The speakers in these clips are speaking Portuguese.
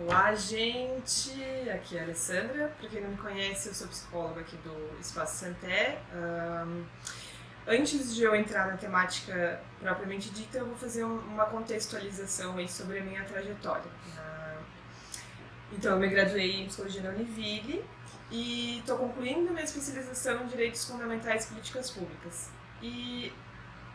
Olá, gente! Aqui é a Alessandra. Para quem não me conhece, eu sou psicóloga aqui do Espaço Santé. Antes de eu entrar na temática propriamente dita, eu vou fazer uma contextualização aí sobre a minha trajetória. Então, eu me graduei em Psicologia na Univille e estou concluindo minha especialização em Direitos Fundamentais e Políticas Públicas. E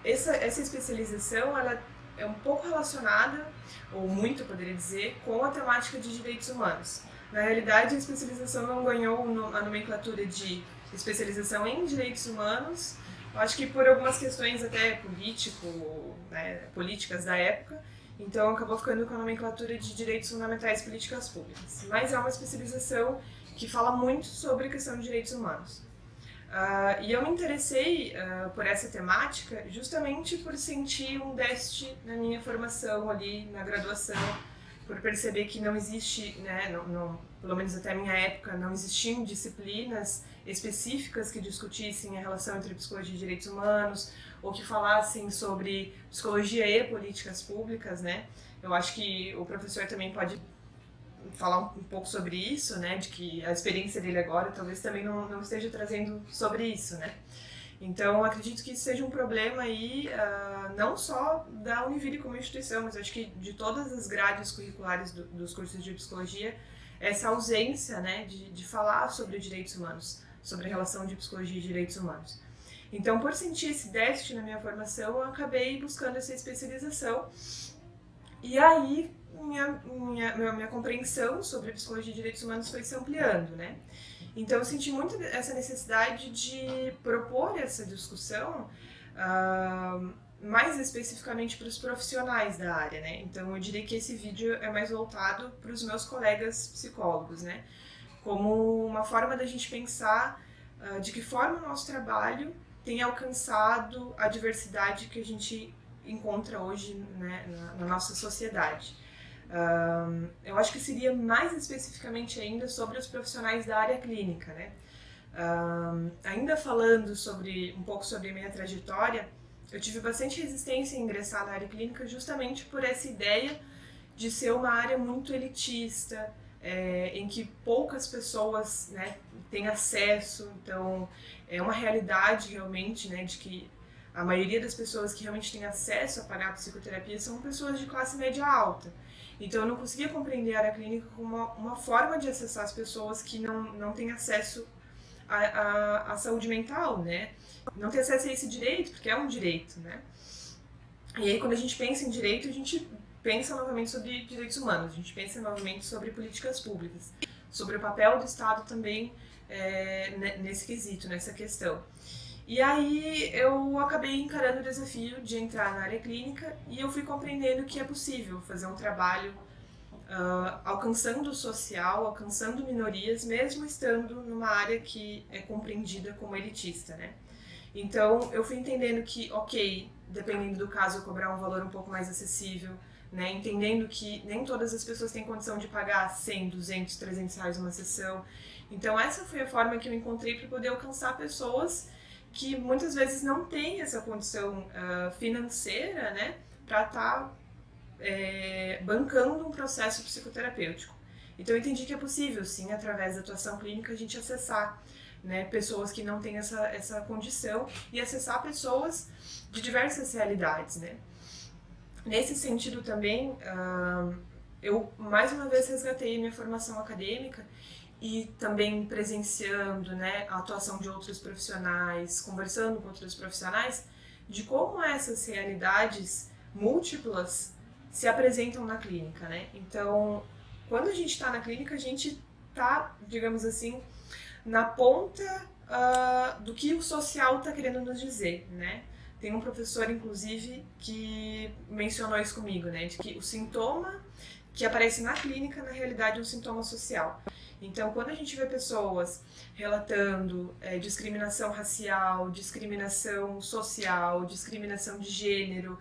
essa especialização, ela é um pouco relacionada, ou muito, eu poderia dizer, com a temática de direitos humanos. Na realidade, a especialização não ganhou a nomenclatura de especialização em direitos humanos, eu acho que por algumas questões até políticas da época, então acabou ficando com a nomenclatura de direitos fundamentais e políticas públicas. Mas é uma especialização que fala muito sobre a questão de direitos humanos. E eu me interessei por essa temática justamente por sentir um déficit na minha formação ali na graduação, por perceber que não existe, né, pelo menos até a minha época, não existiam disciplinas específicas que discutissem a relação entre psicologia e direitos humanos, ou que falassem sobre psicologia e políticas públicas, né? Eu acho que o professor também pode falar um pouco sobre isso, né, de que a experiência dele agora talvez também não esteja trazendo sobre isso, né. Então, acredito que isso seja um problema aí, não só da Univille como instituição, mas acho que de todas as grades curriculares dos cursos de psicologia, essa ausência, né, de falar sobre direitos humanos, sobre a relação de psicologia e direitos humanos. Então, por sentir esse déficit na minha formação, eu acabei buscando essa especialização. E aí, minha compreensão sobre psicologia e direitos humanos foi se ampliando, né? Então, eu senti muito essa necessidade de propor essa discussão mais especificamente para os profissionais da área, né? Então, eu diria que esse vídeo é mais voltado para os meus colegas psicólogos, né? Como uma forma da gente pensar de que forma o nosso trabalho tem alcançado a diversidade que a gente encontra hoje, né, na nossa sociedade. Eu acho que seria mais especificamente ainda sobre os profissionais da área clínica, né? Ainda falando um pouco sobre a minha trajetória, eu tive bastante resistência em ingressar na área clínica justamente por essa ideia de ser uma área muito elitista, em que poucas pessoas, né, têm acesso. Então é uma realidade realmente, né, de que a maioria das pessoas que realmente têm acesso a pagar a psicoterapia são pessoas de classe média alta. Então eu não conseguia compreender a área clínica como uma forma de acessar as pessoas que não têm acesso à saúde mental, né? Não tem acesso a esse direito, porque é um direito, né? E aí quando a gente pensa em direito, a gente pensa novamente sobre direitos humanos, a gente pensa novamente sobre políticas públicas, sobre o papel do Estado também nesse quesito, nessa questão. E aí eu acabei encarando o desafio de entrar na área clínica e eu fui compreendendo que é possível fazer um trabalho alcançando o social, alcançando minorias, mesmo estando numa área que é compreendida como elitista, né? Então eu fui entendendo que, ok, dependendo do caso, eu cobrar um valor um pouco mais acessível, né? Entendendo que nem todas as pessoas têm condição de pagar 100, 200, 300 reais uma sessão. Então essa foi a forma que eu encontrei para poder alcançar pessoas que muitas vezes não têm essa condição financeira, né, para estar bancando um processo psicoterapêutico. Então eu entendi que é possível, sim, através da atuação clínica, a gente acessar, né, pessoas que não têm essa condição e acessar pessoas de diversas realidades, né. Nesse sentido também, eu mais uma vez resgatei a minha formação acadêmica e também presenciando, né, a atuação de outros profissionais, conversando com outros profissionais, de como essas realidades múltiplas se apresentam na clínica, né? Então, quando a gente está na clínica, a gente está, digamos assim, na ponta do que o social está querendo nos dizer, né? Tem um professor, inclusive, que mencionou isso comigo, né? De que o sintoma que aparece na clínica, na realidade, é um sintoma social. Então, quando a gente vê pessoas relatando discriminação racial, discriminação social, discriminação de gênero,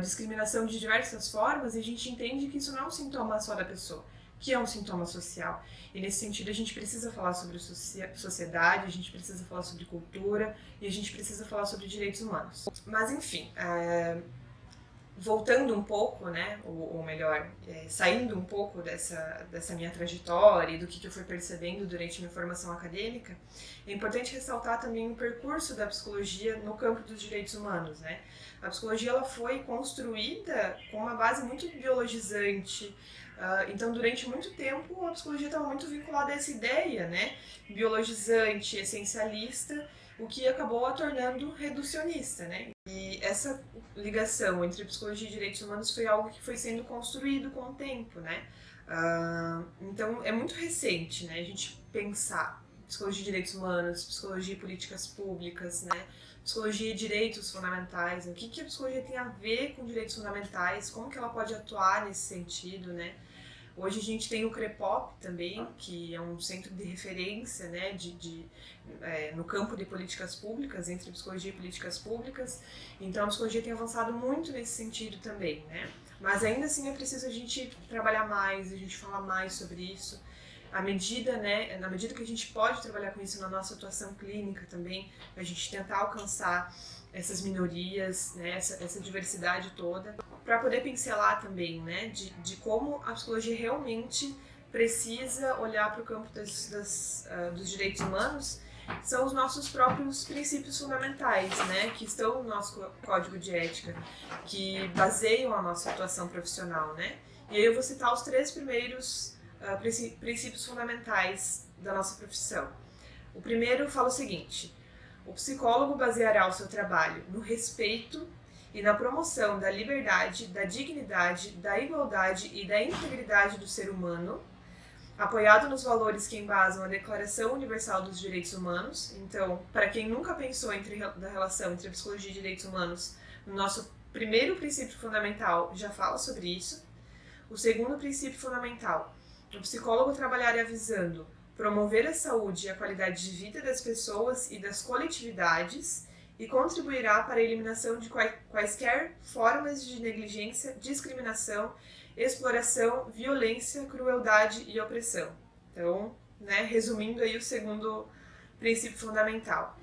discriminação de diversas formas, a gente entende que isso não é um sintoma só da pessoa, que é um sintoma social. E nesse sentido a gente precisa falar sobre sociedade, a gente precisa falar sobre cultura e a gente precisa falar sobre direitos humanos. Mas enfim, voltando um pouco, né, ou melhor, saindo um pouco dessa minha trajetória e do que eu fui percebendo durante minha formação acadêmica, é importante ressaltar também o percurso da psicologia no campo dos direitos humanos, né? A psicologia ela foi construída com uma base muito biologizante, então durante muito tempo a psicologia estava muito vinculada a essa ideia, né, biologizante, essencialista, o que acabou a tornando reducionista, né? E essa ligação entre psicologia e direitos humanos foi algo que foi sendo construído com o tempo, né? Então é muito recente, né? A gente pensar psicologia e direitos humanos, psicologia e políticas públicas, né? Psicologia e direitos fundamentais, o que a psicologia tem a ver com direitos fundamentais, como que ela pode atuar nesse sentido, né? Hoje a gente tem o CREPOP também, que é um centro de referência, né, no campo de políticas públicas, entre psicologia e políticas públicas. Então a psicologia tem avançado muito nesse sentido também, né? Mas ainda assim é preciso a gente trabalhar mais, a gente falar mais sobre isso. Na medida que a gente pode trabalhar com isso na nossa atuação clínica também, a gente tentar alcançar essas minorias, né, essa diversidade toda, para poder pincelar também, né, de como a psicologia realmente precisa olhar para o campo dos direitos humanos, são os nossos próprios princípios fundamentais, né, que estão no nosso código de ética, que baseiam a nossa atuação profissional, né. E aí eu vou citar os 3 primeiros princípios fundamentais da nossa profissão. O primeiro fala o seguinte: o psicólogo baseará o seu trabalho no respeito e na promoção da liberdade, da dignidade, da igualdade e da integridade do ser humano, apoiado nos valores que embasam a Declaração Universal dos Direitos Humanos. Então, para quem nunca pensou da relação entre psicologia e direitos humanos, o nosso primeiro princípio fundamental já fala sobre isso. O segundo princípio fundamental: o psicólogo trabalhará visando promover a saúde e a qualidade de vida das pessoas e das coletividades e contribuirá para a eliminação de quaisquer formas de negligência, discriminação, exploração, violência, crueldade e opressão. Então, né, resumindo aí o segundo princípio fundamental.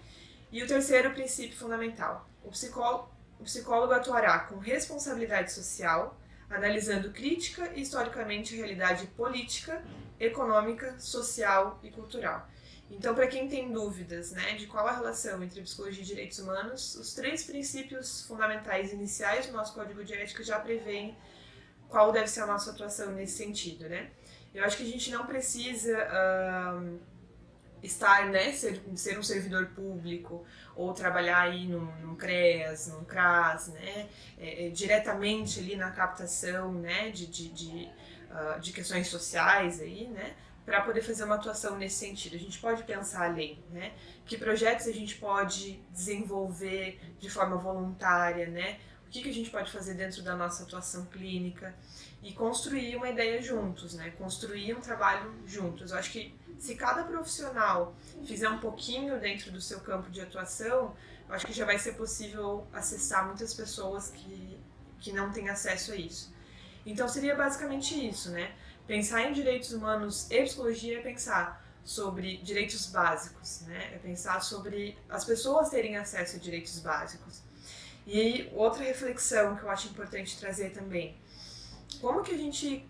E o terceiro princípio fundamental: o psicólogo atuará com responsabilidade social, analisando crítica e historicamente a realidade política, econômica, social e cultural. Então, para quem tem dúvidas, né, de qual a relação entre psicologia e direitos humanos, os 3 princípios fundamentais iniciais do nosso Código de Ética já prevêem qual deve ser a nossa atuação nesse sentido, né? Eu acho que a gente não precisa estar, né, ser um servidor público ou trabalhar aí num CREAS, num CRAS, né, diretamente ali na captação, né, de questões sociais aí, né, para poder fazer uma atuação nesse sentido. A gente pode pensar além, né, que projetos a gente pode desenvolver de forma voluntária, né, o que a gente pode fazer dentro da nossa atuação clínica e construir uma ideia juntos, né, construir um trabalho juntos. Eu acho que se cada profissional fizer um pouquinho dentro do seu campo de atuação, eu acho que já vai ser possível acessar muitas pessoas que não têm acesso a isso. Então seria basicamente isso, né? Pensar em direitos humanos e psicologia é pensar sobre direitos básicos, né? É pensar sobre as pessoas terem acesso a direitos básicos. E aí, outra reflexão que eu acho importante trazer também: como que a gente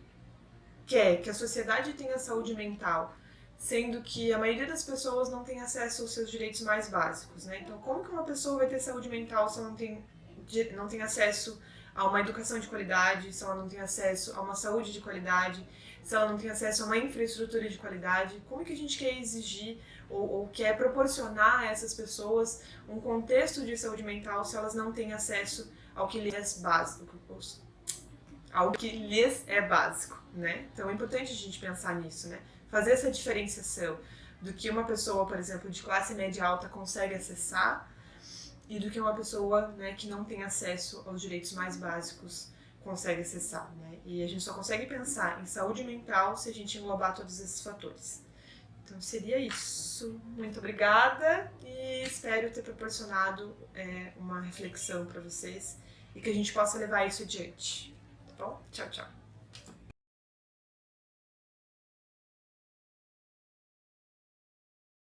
quer que a sociedade tenha saúde mental, sendo que a maioria das pessoas não tem acesso aos seus direitos mais básicos, né? Então, como que uma pessoa vai ter saúde mental se ela não tem acesso a uma educação de qualidade, se ela não tem acesso a uma saúde de qualidade, se ela não tem acesso a uma infraestrutura de qualidade? Como que a gente quer exigir ou quer proporcionar a essas pessoas um contexto de saúde mental se elas não têm acesso ao que lhes é básico, né? Então é importante a gente pensar nisso, né? Fazer essa diferenciação do que uma pessoa, por exemplo, de classe média alta consegue acessar e do que uma pessoa, né, que não tem acesso aos direitos mais básicos consegue acessar, né? E a gente só consegue pensar em saúde mental se a gente englobar todos esses fatores. Então seria isso. Muito obrigada e espero ter proporcionado uma reflexão para vocês e que a gente possa levar isso adiante. Tá bom? Tchau, tchau.